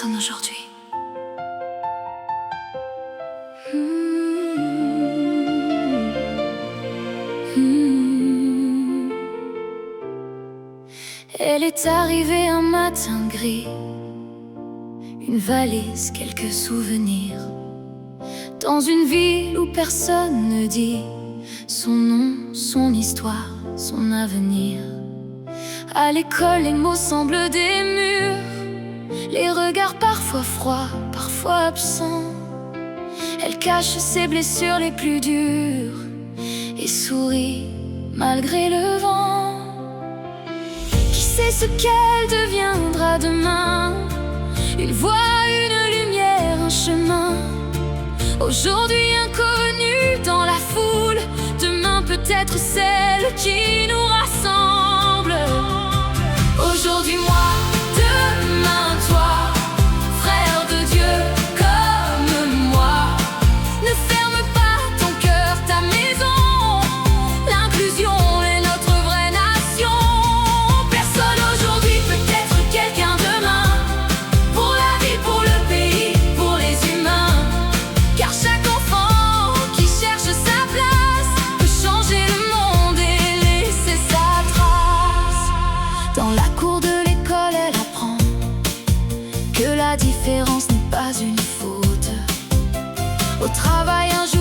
personne aujourd'hui. Elle est arrivée un matin gris, une valise, quelques souvenirs, dans une ville où personne ne dit son nom, son histoire, son avenir. À l'école, les mots semblent des murs, les regards parfois froids, parfois absents. Elle cache ses blessures les plus dures et sourit malgré le vent. Qui sait ce qu'elle deviendra demain? Il voit une lumière, un chemin. Aujourd'hui inconnue dans la foule, demain peut-être celle qui nous rassemble. Aujourd'hui moi, demain toi, frère de Dieu comme moi. Ne ferme pas ton cœur, ta maison. L'inclusion est notre vraie nation. Personne aujourd'hui, peut-être quelqu'un demain. Pour la vie, pour le pays, pour les humains. Car chaque enfant qui cherche sa place peut changer le monde et laisser sa trace. Dans la cour de l'école, elle apprend que la différence n'est pas une faute. Au travail, un jour